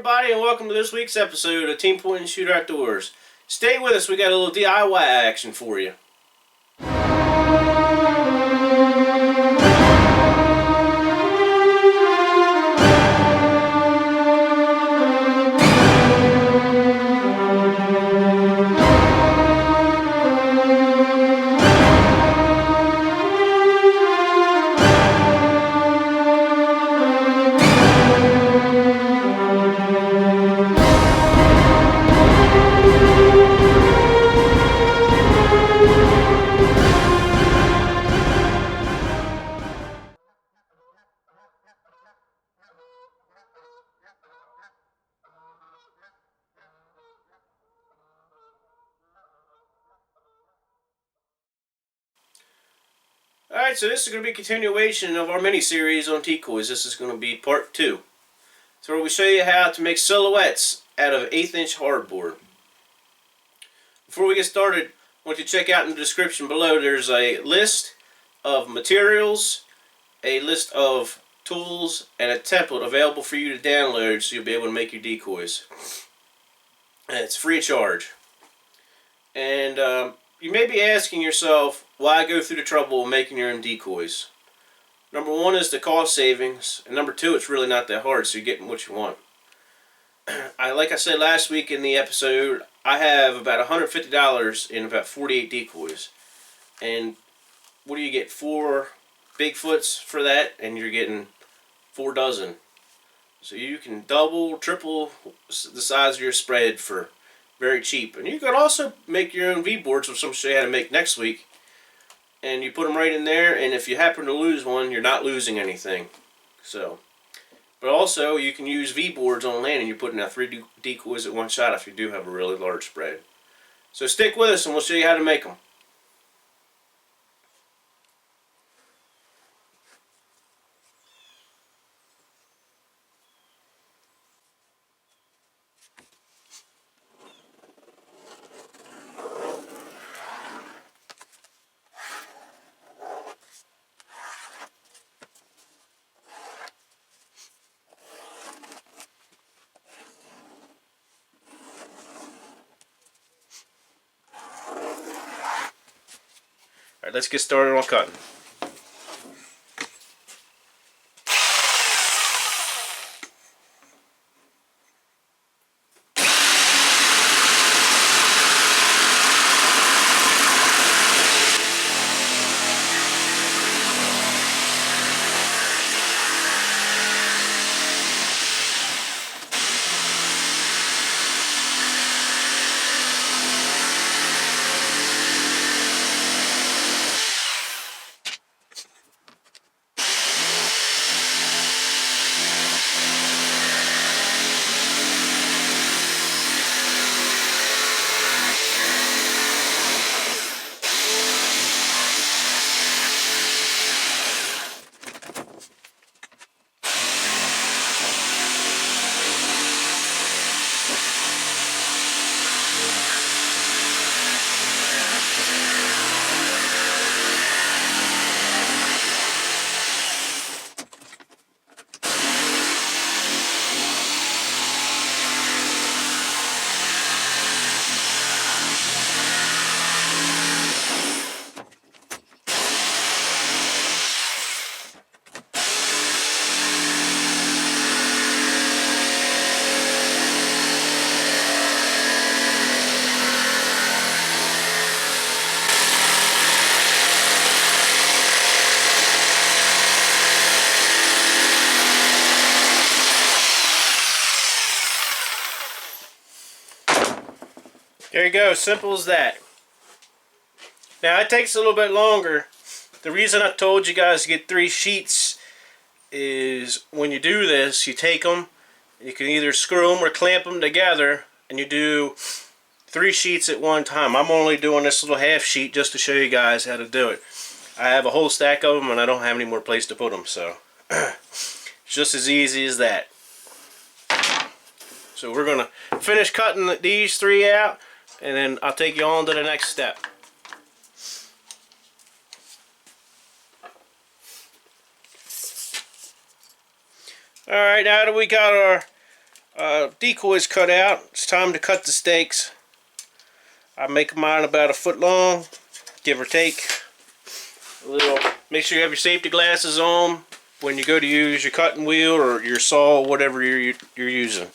everybody, and welcome to this week's episode of Team Point and Shooter Outdoors. Stay with us, we got a little DIY action for you. Alright, so this is going to be a continuation of our mini-series on decoys. This is going to be part 2. So where we show you how to make silhouettes out of 1/8" hardboard. Before we get started, I want you to check out in the description below. There's a list of materials, a list of tools, and a template available for you to download so you'll be able to make your decoys. And it's free of charge. And you may be asking yourself, why go through the trouble of making your own decoys? Number one is the cost savings, and number two, it's really not that hard, so you're getting what you want. Like I said last week in the episode, I have about $150 in about 48 decoys. And what do you get? 4 Bigfoots for that, and you're getting 4 dozen. So you can double, triple the size of your spread for very cheap. And you can also make your own V-boards, which I'm going to show you how to make next week. And you put them right in there, and if you happen to lose one, you're not losing anything. But also, you can use V-boards on land, and you're putting out 3 decoys at one shot if you do have a really large spread. So stick with us, and we'll show you how to make them. Alright, let's get started on cutting. There you go, simple as that. Now it takes a little bit longer. The reason I told you guys to get 3 sheets is when you do this, you take them, you can either screw them or clamp them together, and you do 3 sheets at one time. I'm only doing this little half sheet just to show you guys how to do it. I have a whole stack of them and I don't have any more place to put them, so it's just as easy as that. So we're going to finish cutting these 3 out, and then I'll take you on to the next step. Alright, now that we got our Decoys cut out. It's time to cut the steaks. I make mine about 1 foot long, give or take. A little. Make sure you have your safety glasses on when you go to use your cutting wheel or your saw, whatever you're using.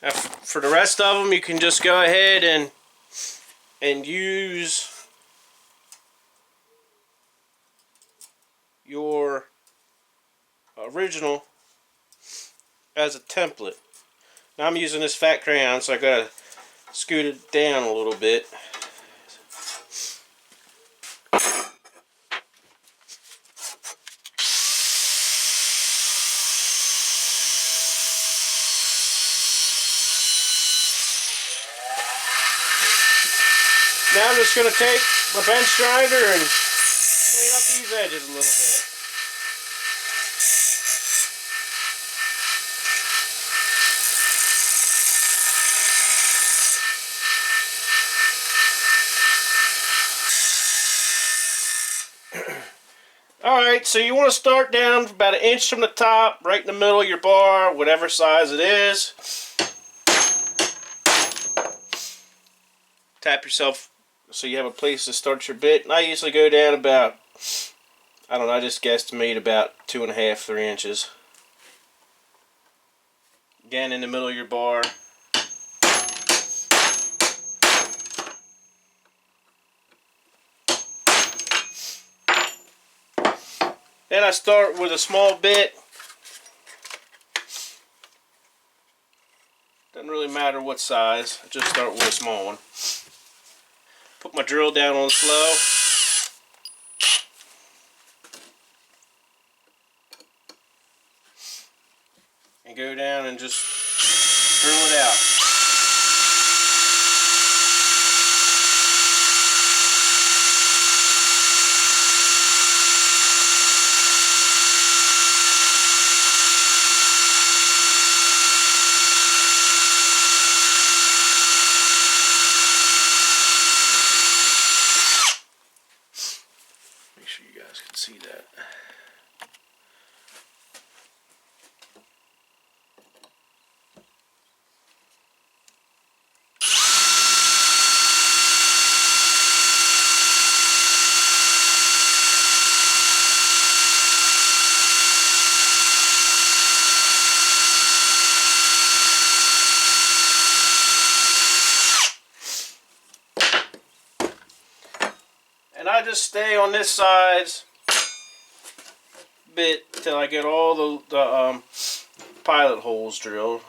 Now, for the rest of them, you can just go ahead and use your original as a template. Now I'm using this fat crayon, so I gotta scoot it down a little bit. Now I'm just going to take my bench grinder and clean up these edges a little bit. Alright, so you want to start down about 1 inch from the top, right in the middle of your bar, whatever size it is. Tap yourself so you have a place to start your bit. And I usually go down about, I don't know, I just guesstimate about 2.5, 3 inches. Again, in the middle of your bar. Then I start with a small bit. Doesn't really matter what size, I just start with a small one. Put my drill down on slow. And go down and just drill it out. Make sure you guys can see that. And I just stay on this size bit till I get all the pilot holes drilled.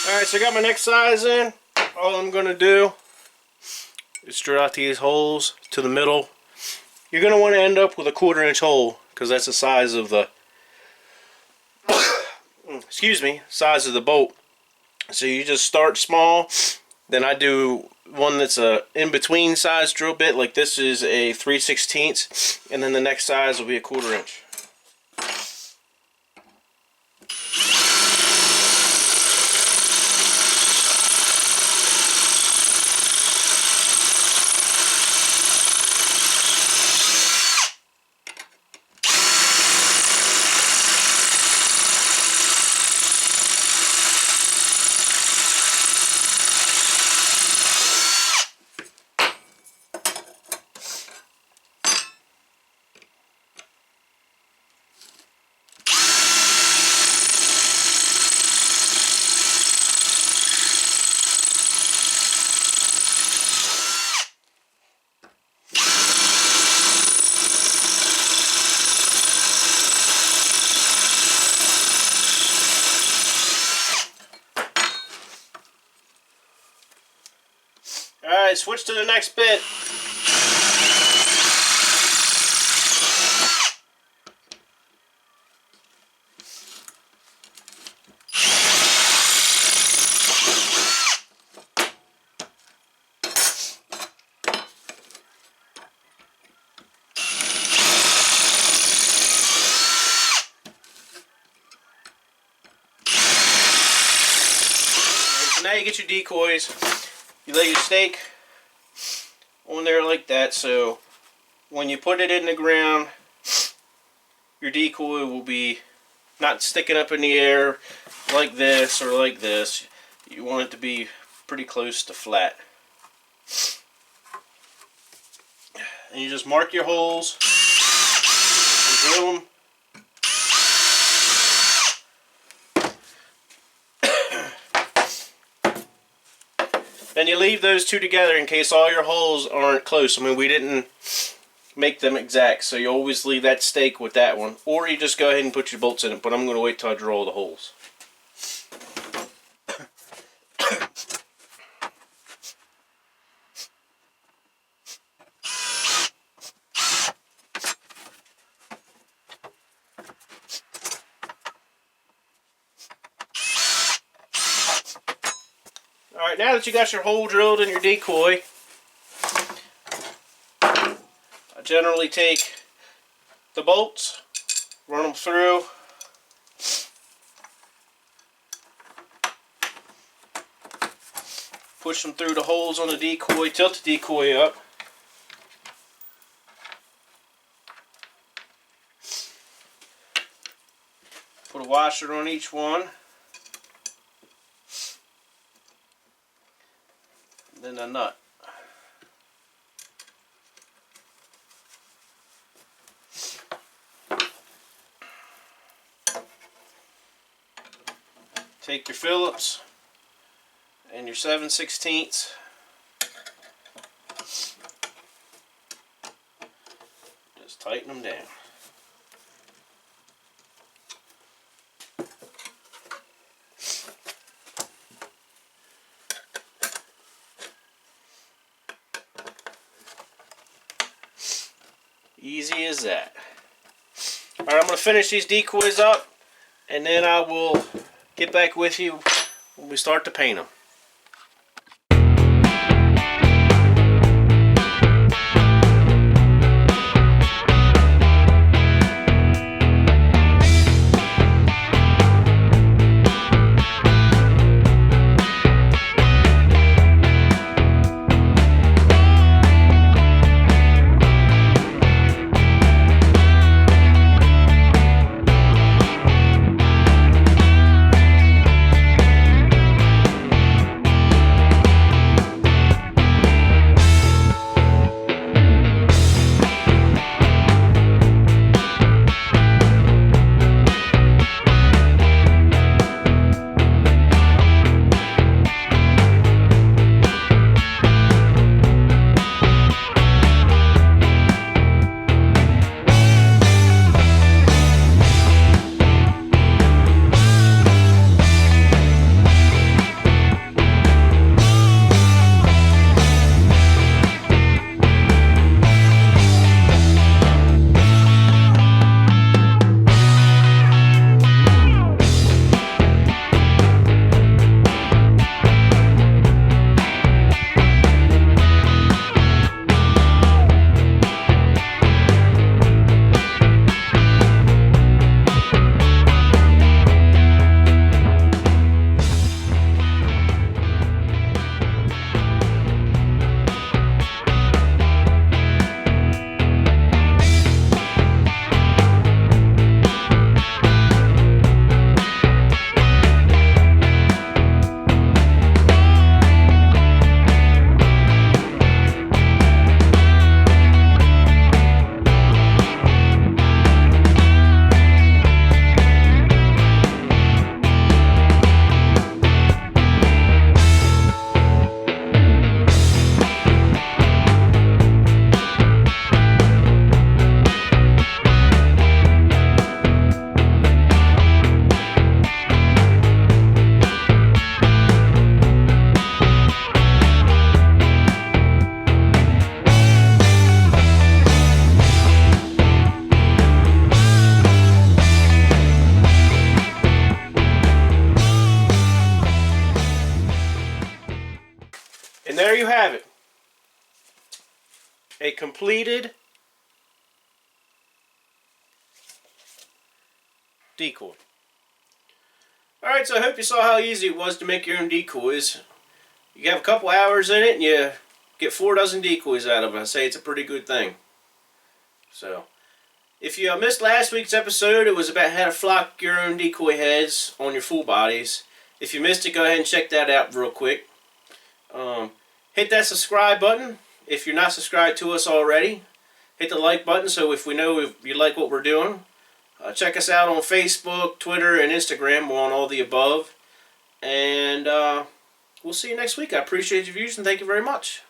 Alright, so I got my next size in. All I'm going to do is drill out these holes to the middle. You're going to want to end up with a 1/4 inch hole because that's the size of the excuse me, size of the bolt. So you just start small. Then I do one that's a in-between size drill bit, like this is a 3/16, and then the next size will be a 1/4 inch. Alright, switch to the next bit. So now you get your decoys. You lay your stake on there like that, so when you put it in the ground, your decoy will be not sticking up in the air like this or like this. You want it to be pretty close to flat. And you just mark your holes and drill them. Then you leave those two together in case all your holes aren't close. I mean, we didn't make them exact, so you always leave that stake with that one. Or you just go ahead and put your bolts in it, but I'm going to wait till I drill the holes. Alright, now that you got your hole drilled in your decoy, I generally take the bolts, run them through, push them through the holes on the decoy, tilt the decoy up. Put a washer on each one. Then a nut. Take your Phillips and your 7/16. Just tighten them down. Easy as that. Alright, I'm going to finish these decoys up, and then I will get back with you when we start to paint them. you have it. A completed decoy. Alright, so I hope you saw how easy it was to make your own decoys. You have a couple hours in it and you get 4 dozen decoys out of it. I say it's a pretty good thing. So, if you missed last week's episode, it was about how to flock your own decoy heads on your full bodies. If you missed it, go ahead and check that out real quick. Hit that subscribe button if you're not subscribed to us already. Hit the like button so if we know if you like what we're doing. Check us out on Facebook, Twitter, and Instagram. We're on all the above. And we'll see you next week. I appreciate your views and thank you very much.